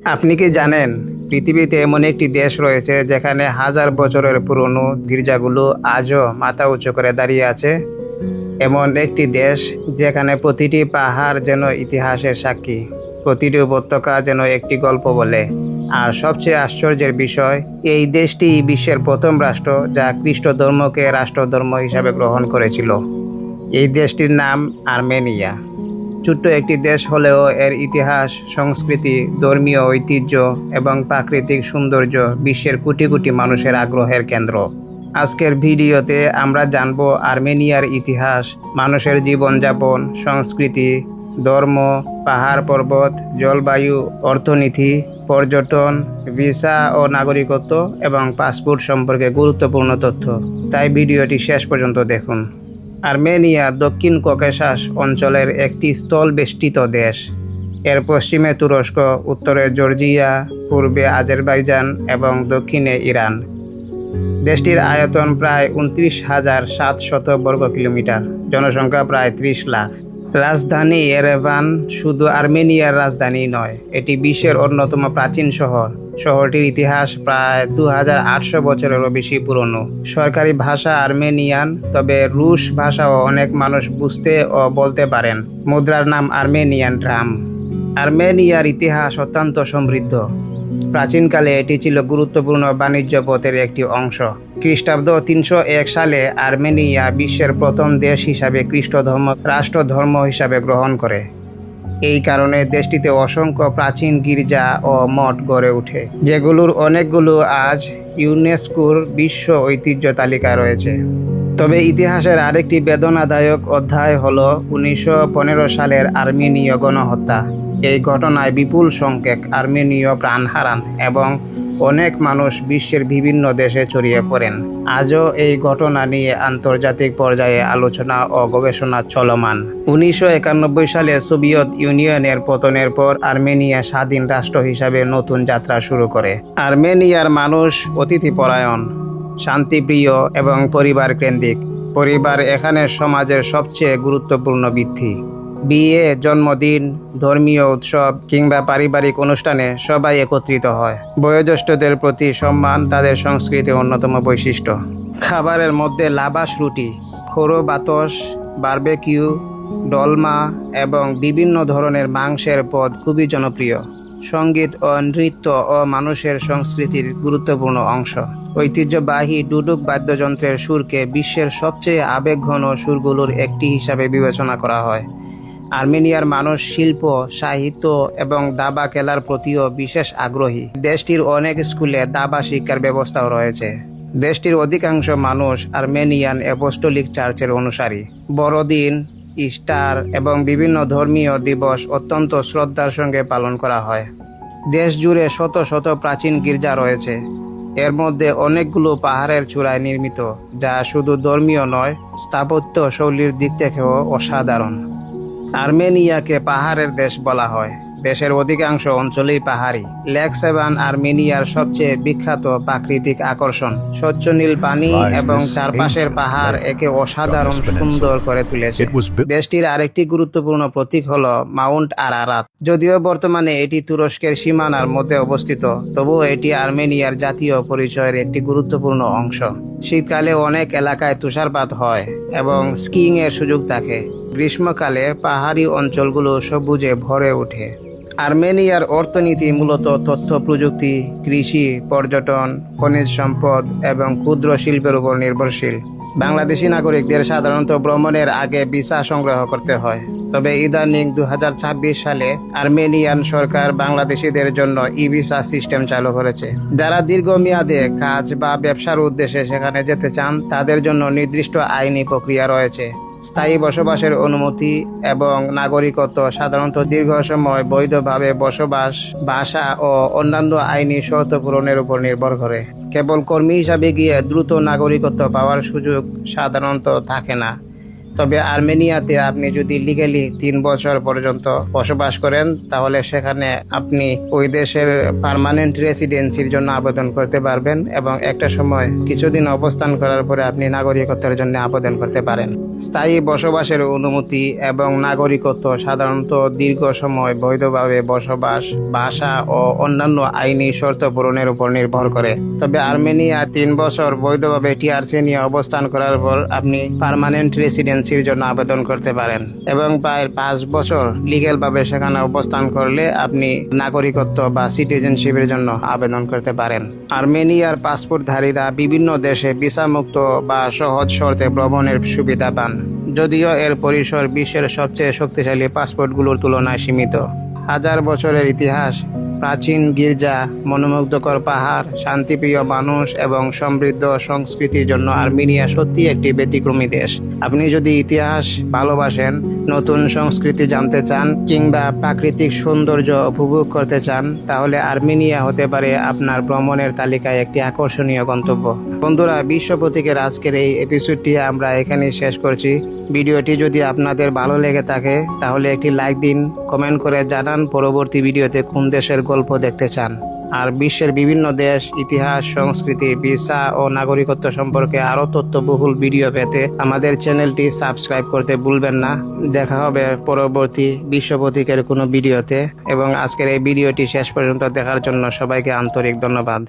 আপনি কি জানেন পৃথিবীতে এমন একটি দেশ রয়েছে যেখানে হাজার বছরের পুরনো গির্জাগুলো আজও মাথা উঁচু করে দাঁড়িয়ে আছে? এমন একটি দেশ যেখানে প্রতিটি পাহাড় যেন ইতিহাসের সাক্ষী, প্রতিটি উপত্যকা যেন একটি গল্প বলে। আর সবচেয়ে আশ্চর্যের বিষয়, এই দেশটি বিশ্বের প্রথম রাষ্ট্র যা খ্রিস্ট ধর্মকে রাষ্ট্রধর্ম হিসাবে গ্রহণ করেছিল। এই দেশটির নাম আর্মেনিয়া। ছোট্ট একটি দেশ হলেও এর ইতিহাস, সংস্কৃতি, ধর্মীয় ঐতিহ্য এবং প্রাকৃতিক সৌন্দর্য বিশ্বের কোটি কোটি মানুষের আগ্রহের কেন্দ্র। আজকের ভিডিওতে আমরা জানব আর্মেনিয়ার ইতিহাস, মানুষের জীবনযাপন, সংস্কৃতি, ধর্ম, পাহাড় পর্বত, জলবায়ু, অর্থনীতি, পর্যটন, ভিসা ও নাগরিকত্ব এবং পাসপোর্ট সম্পর্কে গুরুত্বপূর্ণ তথ্য। তাই ভিডিওটি শেষ পর্যন্ত দেখুন। আর্মেনিয়া দক্ষিণ ককেশাস অঞ্চলের একটি স্থলবেষ্টিত দেশ। এর পশ্চিমে তুরস্ক, উত্তরে জর্জিয়া, পূর্বে আজারবাইজান এবং দক্ষিণে ইরান। দেশটির আয়তন প্রায় 29,700 বর্গ কিলোমিটার, জনসংখ্যা প্রায় 30 লাখ। রাজধানী এরেভান শুধু আর্মেনিয়ার রাজধানী নয়, এটি বিশ্বের অন্যতম প্রাচীন শহর। শহরটির ইতিহাস প্রায় 2800 বছরেরও বেশি পুরনো। সরকারি ভাষা আর্মেনিয়ান, তবে রুশ ভাষাও অনেক মানুষ বুঝতে ও বলতে পারেন। মুদ্রার নাম আর্মেনিয়ান ড্রাম। আর্মেনিয়ার ইতিহাস অত্যন্ত সমৃদ্ধ। প্রাচীনকালে এটি ছিল গুরুত্বপূর্ণ বাণিজ্য পথের একটি অংশ। খ্রিস্টাব্দ 301 সালে আর্মেনিয়া বিশ্বের প্রথম দেশ হিসাবে খ্রিস্ট ধর্ম রাষ্ট্রধর্ম হিসাবে গ্রহণ করে। এই কারণে দেশটিতে অসংখ্য প্রাচীন গির্জা ও মঠ গড়ে ওঠে, যেগুলোর অনেকগুলো আজ ইউনেস্কোর বিশ্ব ঐতিহ্য তালিকায় রয়েছে। তবে ইতিহাসের আরেকটি বেদনাদায়ক অধ্যায় হলো 1915 সালের আর্মেনীয় গণহত্যা। এই ঘটনায় বিপুল সংখ্যক আর্মেনীয় প্রাণ হারান এবং অনেক মানুষ বিশ্বের বিভিন্ন দেশে ছড়িয়ে পড়েন। আজও এই ঘটনা নিয়ে আন্তর্জাতিক পর্যায়ে আলোচনা ও গবেষণা চলমান। 1991 সালে সোভিয়েত ইউনিয়নের পতনের পর আর্মেনিয়া স্বাধীন রাষ্ট্র হিসাবে নতুন যাত্রা শুরু করে। আর্মেনিয়ার মানুষ অতিথিপরায়ণ, শান্তিপ্রিয় এবং পরিবার কেন্দ্রিক। পরিবার এখানে সমাজের সবচেয়ে গুরুত্বপূর্ণ ভিত্তি। বিয়ে, জন্মদিন, ধর্মীয় উৎসব কিংবা পারিবারিক অনুষ্ঠানে সবাই একত্রিত হয়। বয়োজ্যেষ্ঠদের প্রতি সম্মান তাদের সংস্কৃতির অন্যতম বৈশিষ্ট্য। খাবারের মধ্যে লাবাশ রুটি, খোরো বাতস, বারবেকিউ, ডলমা এবং বিভিন্ন ধরনের মাংসের পদ খুবই জনপ্রিয়। সঙ্গীত ও নৃত্য ও মানুষের সংস্কৃতির গুরুত্বপূর্ণ অংশ। ঐতিহ্যবাহী ডুডুক বাদ্যযন্ত্রের সুরকে বিশ্বের সবচেয়ে আবেগঘন সুরগুলোর একটি হিসাবে বিবেচনা করা হয়। আর্মেনিয়ার মানুষ শিল্প, সাহিত্য এবং দাবা খেলার প্রতিও বিশেষ আগ্রহী। দেশটির অনেক স্কুলে দাবা শিক্ষার ব্যবস্থাও রয়েছে। দেশটির অধিকাংশ মানুষ আর্মেনিয়ান অ্যাপোস্টলিক চার্চের অনুসারী। বড়দিন, ইস্টার এবং বিভিন্ন ধর্মীয় দিবস অত্যন্ত শ্রদ্ধার সঙ্গে পালন করা হয়। দেশ জুড়ে শত শত প্রাচীন গির্জা রয়েছে। এর মধ্যে অনেকগুলো পাহাড়ের চূড়ায় নির্মিত, যা শুধু ধর্মীয় নয়, স্থাপত্য শৈলীর দিক থেকেও অসাধারণ। আর্মেনিয়াকে পাহাড়ের দেশ বলা হয়। দেশের অধিকাংশ অঞ্চলেই পাহাড়ি। লেক সেভান আর্মেনিয়ার সবচেয়ে বিখ্যাত প্রাকৃতিক আকর্ষণ। স্বচ্ছ নীল পানি এবং চারপাশের পাহাড় একে অসাধারণ সুন্দর করে তুলেছে। দেশটির আরেকটি গুরুত্বপূর্ণ প্রতীক হলো মাউন্ট আরারাত। যদিও বর্তমানে এটি তুরস্কের সীমানার মধ্যে অবস্থিত, তবুও এটি আর্মেনিয়ার জাতীয় পরিচয়ের একটি গুরুত্বপূর্ণ অংশ। শীতকালে অনেক এলাকায় তুষারপাত হয় এবং স্কিইং এর সুযোগ থাকে। গ্রীষ্মকালে পাহাড়ি অঞ্চলগুলো সবুজে ভরে ওঠে। আর্মেনিয়ার অর্থনীতি মূলত তথ্য প্রযুক্তি, কৃষি, পর্যটন, খনিজ সম্পদ এবং ক্ষুদ্র শিল্পের উপর নির্ভরশীল। বাংলাদেশি নাগরিকদের সাধারণত ভ্রমণের আগে ভিসা সংগ্রহ করতে হয়, তবে ইদানিং 2026 সালে আর্মেনিয়ান সরকার বাংলাদেশিদের জন্য ই-ভিসা সিস্টেম চালু করেছে। যারা দীর্ঘমেয়াদে কাজ বা ব্যবসার উদ্দেশ্যে সেখানে যেতে চান, তাদের জন্য নির্দিষ্ট আইনি প্রক্রিয়া রয়েছে। স্থায়ী বসবাসের অনুমতি এবং নাগরিকত্ব সাধারণত দীর্ঘ সময় বৈধভাবে বসবাস, ভাষা ও অন্যান্য আইনি শর্ত পূরণের উপর নির্ভর করে। কেবল কর্মী হিসাবে গিয়ে দ্রুত নাগরিকত্ব পাওয়ার সুযোগ সাধারণত থাকে না। তবে আর্মেনিয়াতে আপনি যদি লিগ্যালি 3 বছর পর্যন্ত বসবাস করেন তাহলে সেখানে আপনি ওই দেশের পার্মানেন্ট রেসিডেন্সির জন্য আবেদন করতে পারবেন এবং একটা সময় কিছুদিন অবস্থান করার পরে আপনি নাগরিকত্বের জন্য আবেদন করতে পারেন। স্থায়ী বসবাসের অনুমতি এবং নাগরিকত্ব সাধারণত দীর্ঘ সময় বৈধভাবে বসবাস, ভাষা ও অন্যান্য আইনি শর্ত পূরণের উপর নির্ভর করে। তবে আর্মেনিয়া 3 বছর বৈধভাবে টিআরসি নিয়ে অবস্থান করার পর আপনি পার্মানেন্ট রেসিডেন্সির জন্য আবেদন করতে পারেন এবং প্রায় 5 বছর লিগ্যালভাবে সেখানে অবস্থান করলে আপনি নাগরিকত্ব বা সিটিজেনশিপের জন্য আবেদন করতে পারেন। আর্মেনিয়ার পাসপোর্টধারীরা বিভিন্ন দেশে ভিসামুক্ত বা সহজ শর্তে ভ্রমণের সুবিধা পান, যদিও এর পরিসর বিশ্বের সবচেয়ে শক্তিশালী পাসপোর্টগুলোর তুলনায় সীমিত। হাজার বছরের ইতিহাস, প্রাচীন গির্জা, মনোমুগ্ধকর পাহাড়, শান্তিপ্রিয় মানুষ এবং সমৃদ্ধ সংস্কৃতির জন্য আর্মেনিয়া সত্যি একটি ব্যতিক্রমী দেশ। আপনি যদি ইতিহাস ভালোবাসেন, নতুন সংস্কৃতি জানতে চান কিংবা প্রাকৃতিক সৌন্দর্য উপভোগ করতে চান তাহলে আর্মেনিয়া হতে পারে আপনার ভ্রমণের তালিকায় একটি আকর্ষণীয় গন্তব্য। বন্ধুরা, বিশ্ব প্রতীকের আজকের এই এপিসোডটি আমরা এখানেই শেষ করছি। ভিডিওটি যদি আপনাদের ভালো লেগে থাকে তাহলে একটি লাইক দিন, কমেন্ট করে জানান পরবর্তী ভিডিওতে কোন দেশের গল্প দেখতে চান। আর বিশ্বের বিভিন্ন দেশ, ইতিহাস, সংস্কৃতি, ভিসা ও নাগরিকত্ব সম্পর্কে আরও তথ্যবহুল ভিডিও পেতে আমাদের চ্যানেলটি সাবস্ক্রাইব করতে ভুলবেন না। দেখা হবে পরবর্তী বিশ্ব প্রতীকের কোনো ভিডিওতে এবং আজকের এই ভিডিওটি শেষ পর্যন্ত দেখার জন্য সবাইকে আন্তরিক ধন্যবাদ।